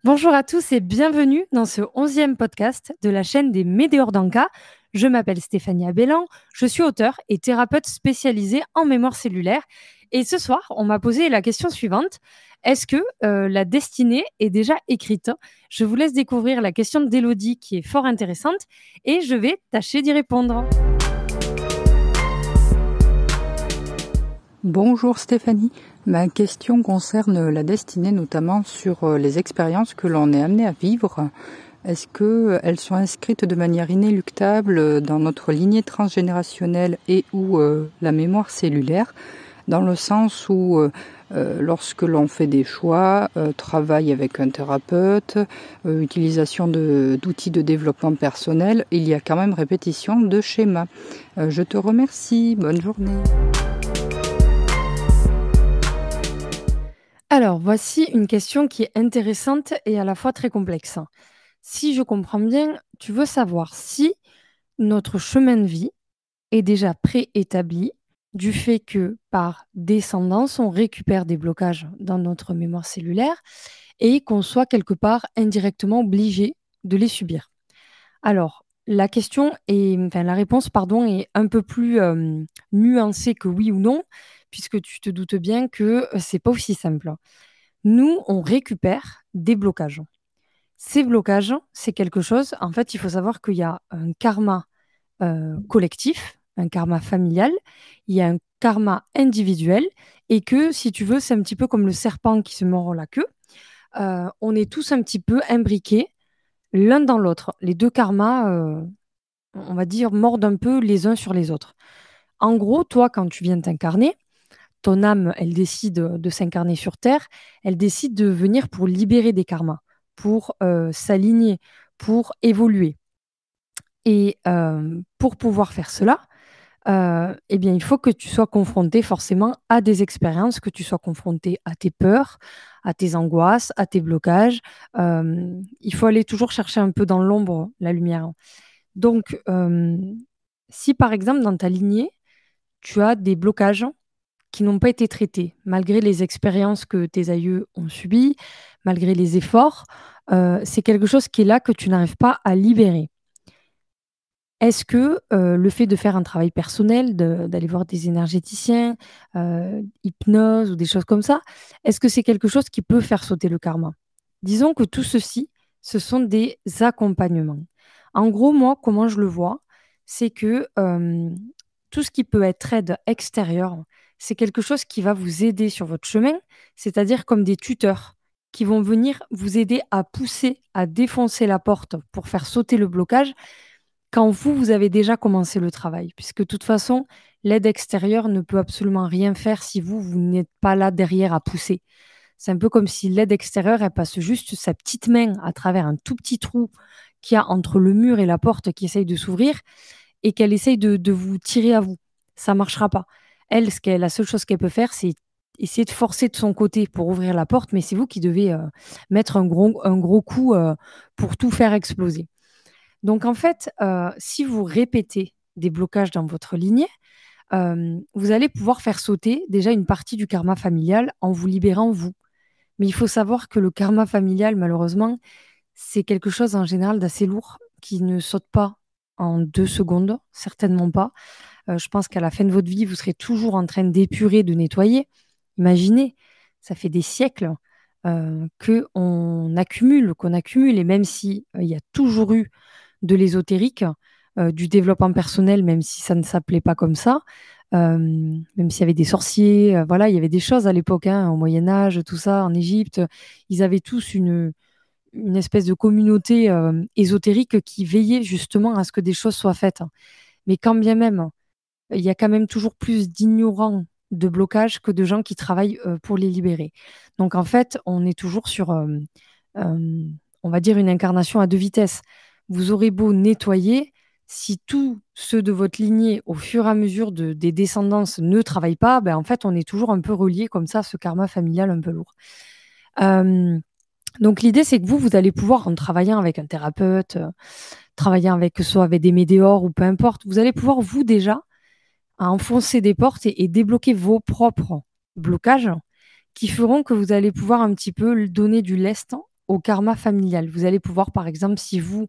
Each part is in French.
Bonjour à tous et bienvenue dans ce 11e podcast de la chaîne des Médéors d'Anka. Je m'appelle Stéphanie Abellan, je suis auteure et thérapeute spécialisée en mémoire cellulaire. Et ce soir, on m'a posé la question suivante. Est-ce que la destinée est déjà écrite? Je vous laisse découvrir la question d'Élodie qui est fort intéressante et je vais tâcher d'y répondre. Bonjour Stéphanie, ma question concerne la destinée, notamment sur les expériences que l'on est amené à vivre. Est-ce qu'elles sont inscrites de manière inéluctable dans notre lignée transgénérationnelle et ou la mémoire cellulaire, dans le sens où lorsque l'on fait des choix, travail avec un thérapeute, utilisation d'outils de développement personnel, il y a quand même répétition de schémas. Je te remercie, bonne journée. Alors, voici une question qui est intéressante et à la fois très complexe. Si je comprends bien, tu veux savoir si notre chemin de vie est déjà préétabli du fait que par descendance, on récupère des blocages dans notre mémoire cellulaire et qu'on soit quelque part indirectement obligé de les subir. Alors, la réponse, est un peu plus nuancée que oui ou non, puisque tu te doutes bien que c'est pas aussi simple. Nous, on récupère des blocages. Ces blocages, c'est quelque chose, en fait, il faut savoir qu'il y a un karma collectif, un karma familial, il y a un karma individuel, et que, si tu veux, c'est un petit peu comme le serpent qui se mord la queue. On est tous un petit peu imbriqués l'un dans l'autre. Les deux karmas, on va dire, mordent un peu les uns sur les autres. En gros, toi, quand tu viens t'incarner, ton âme, elle décide de s'incarner sur Terre, elle décide de venir pour libérer des karmas, pour s'aligner, pour évoluer. Et pour pouvoir faire cela, eh bien, il faut que tu sois confronté forcément à des expériences, que tu sois confronté à tes peurs, à tes angoisses, à tes blocages. Il faut aller toujours chercher un peu dans l'ombre la lumière. Donc, si par exemple dans ta lignée, tu as des blocages qui n'ont pas été traités, malgré les expériences que tes aïeux ont subies, malgré les efforts, c'est quelque chose qui est là que tu n'arrives pas à libérer. Est-ce que le fait de faire un travail personnel, d'aller voir des énergéticiens, hypnose ou des choses comme ça, est-ce que c'est quelque chose qui peut faire sauter le karma? Disons que tout ceci, ce sont des accompagnements. En gros, moi, comment je le vois, c'est que tout ce qui peut être aide extérieure, c'est quelque chose qui va vous aider sur votre chemin, c'est-à-dire comme des tuteurs qui vont venir vous aider à pousser, à défoncer la porte pour faire sauter le blocage quand vous avez déjà commencé le travail. Puisque de toute façon, l'aide extérieure ne peut absolument rien faire si vous n'êtes pas là derrière à pousser. C'est un peu comme si l'aide extérieure, elle passe juste sa petite main à travers un tout petit trou qu'il y a entre le mur et la porte qui essaye de s'ouvrir et qu'elle essaye de vous tirer à vous. Ça ne marchera pas. Elle, la seule chose qu'elle peut faire, c'est essayer de forcer de son côté pour ouvrir la porte, mais c'est vous qui devez mettre un gros coup pour tout faire exploser. Donc en fait, si vous répétez des blocages dans votre lignée, vous allez pouvoir faire sauter déjà une partie du karma familial en vous libérant vous. Mais il faut savoir que le karma familial, malheureusement, c'est quelque chose en général d'assez lourd qui ne saute pas en 2 secondes, certainement pas. Je pense qu'à la fin de votre vie, vous serez toujours en train d'épurer, de nettoyer. Imaginez, ça fait des siècles qu'on accumule, et même si il y a toujours eu de l'ésotérique, du développement personnel, même si ça ne s'appelait pas comme ça, même s'il y avait des sorciers, voilà, il y avait des choses à l'époque, hein, au Moyen Âge, tout ça, en Égypte, ils avaient tous une espèce de communauté ésotérique qui veillait justement à ce que des choses soient faites. Mais quand bien même, il y a quand même toujours plus d'ignorants de blocage que de gens qui travaillent pour les libérer. Donc en fait, on est toujours sur, on va dire, une incarnation à deux vitesses. Vous aurez beau nettoyer, si tous ceux de votre lignée, au fur et à mesure des descendances, ne travaillent pas, ben en fait, on est toujours un peu relié comme ça à ce karma familial un peu lourd. Donc l'idée, c'est que vous allez pouvoir, en travaillant avec un thérapeute, travaillant avec, que ce soit avec des médiors ou peu importe, vous allez pouvoir, vous déjà, à enfoncer des portes et débloquer vos propres blocages qui feront que vous allez pouvoir un petit peu donner du lest au karma familial. Vous allez pouvoir, par exemple, si vous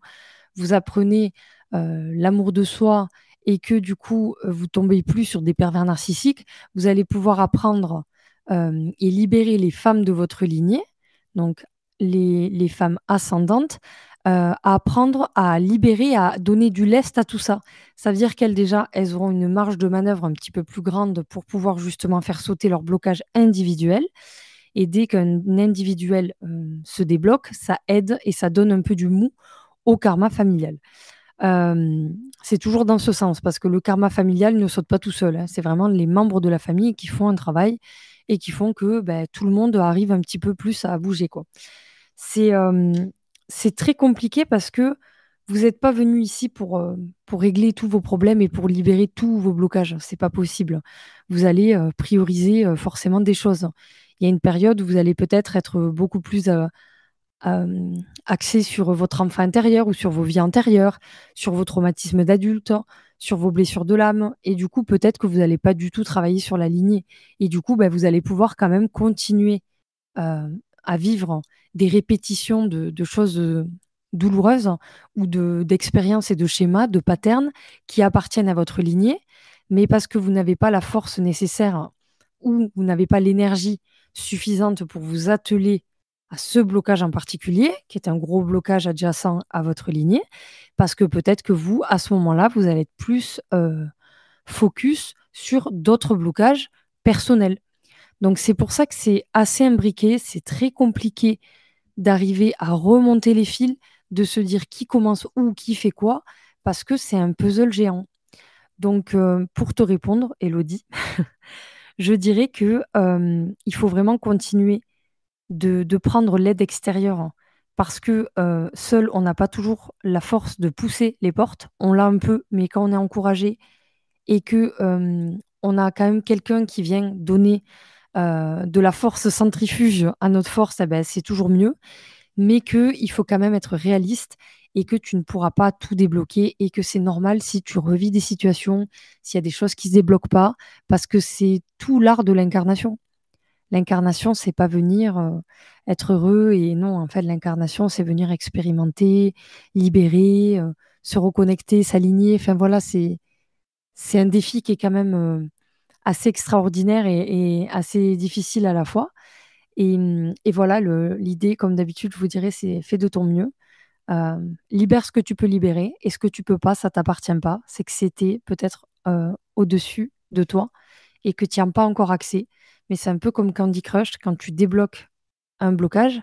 apprenez l'amour de soi et que du coup, vous tombez plus sur des pervers narcissiques, vous allez pouvoir apprendre et libérer les femmes de votre lignée, donc les femmes ascendantes, à apprendre à libérer, à donner du lest à tout ça. Ça veut dire qu'elles, déjà, elles auront une marge de manœuvre un petit peu plus grande pour pouvoir justement faire sauter leur blocage individuel. Et dès qu'un individuel se débloque, ça aide et ça donne un peu du mou au karma familial. C'est toujours dans ce sens, parce que le karma familial ne saute pas tout seul, hein. C'est vraiment les membres de la famille qui font un travail et qui font que tout le monde arrive un petit peu plus à bouger, quoi. C'est très compliqué parce que vous n'êtes pas venu ici pour régler tous vos problèmes et pour libérer tous vos blocages. C'est pas possible. Vous allez prioriser forcément des choses. Il y a une période où vous allez peut-être être beaucoup plus axé sur votre enfant intérieur ou sur vos vies antérieures, sur vos traumatismes d'adulte, sur vos blessures de l'âme. Et du coup, peut-être que vous n'allez pas du tout travailler sur la lignée. Et du coup, vous allez pouvoir quand même continuer à vivre des répétitions de choses douloureuses ou d'expériences et de schémas, de patterns qui appartiennent à votre lignée, mais parce que vous n'avez pas la force nécessaire ou vous n'avez pas l'énergie suffisante pour vous atteler à ce blocage en particulier, qui est un gros blocage adjacent à votre lignée, parce que peut-être que vous, à ce moment-là, vous allez être plus focus sur d'autres blocages personnels. Donc c'est pour ça que c'est assez imbriqué, c'est très compliqué d'arriver à remonter les fils, de se dire qui commence où, qui fait quoi, parce que c'est un puzzle géant. Donc pour te répondre, Elodie, je dirais que il faut vraiment continuer de prendre l'aide extérieure, parce que seul, on n'a pas toujours la force de pousser les portes. On l'a un peu, mais quand on est encouragé et que on a quand même quelqu'un qui vient donner de la force centrifuge à notre force, c'est toujours mieux. Mais qu'il faut quand même être réaliste et que tu ne pourras pas tout débloquer et que c'est normal si tu revis des situations, s'il y a des choses qui ne se débloquent pas, parce que c'est tout l'art de l'incarnation. L'incarnation, c'est pas venir être heureux, et non, en fait, l'incarnation, c'est venir expérimenter, libérer, se reconnecter, s'aligner. Enfin voilà, c'est un défi qui est quand même assez extraordinaire et assez difficile à la fois. Et voilà, l'idée, comme d'habitude, je vous dirais, c'est fais de ton mieux. Libère ce que tu peux libérer, et ce que tu peux pas, ça t'appartient pas. C'est que c'était peut-être au-dessus de toi et que tu n'y as pas encore accès. Mais c'est un peu comme Candy Crush, quand tu débloques un blocage,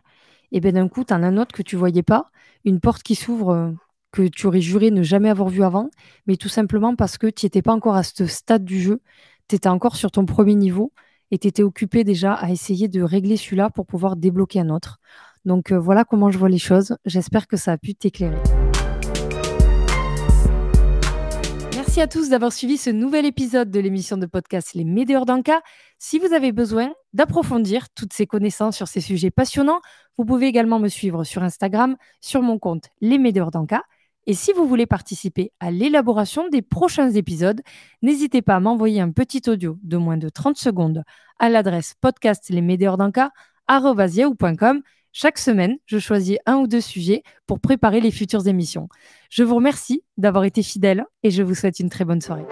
et bien d'un coup, tu en as un autre que tu voyais pas, une porte qui s'ouvre que tu aurais juré ne jamais avoir vue avant, mais tout simplement parce que tu n'étais pas encore à ce stade du jeu, tu étais encore sur ton premier niveau et tu étais occupé déjà à essayer de régler celui-là pour pouvoir débloquer un autre. Donc voilà comment je vois les choses. J'espère que ça a pu t'éclairer. Merci à tous d'avoir suivi ce nouvel épisode de l'émission de podcast Les Médéors d'Anka. Si vous avez besoin d'approfondir toutes ces connaissances sur ces sujets passionnants, vous pouvez également me suivre sur Instagram, sur mon compte Les Médéors d'Anka. Et si vous voulez participer à l'élaboration des prochains épisodes, n'hésitez pas à m'envoyer un petit audio de moins de 30 secondes à l'adresse podcastlesmédéorsdanka@yahoo.com. Chaque semaine, je choisis un ou deux sujets pour préparer les futures émissions. Je vous remercie d'avoir été fidèles et je vous souhaite une très bonne soirée.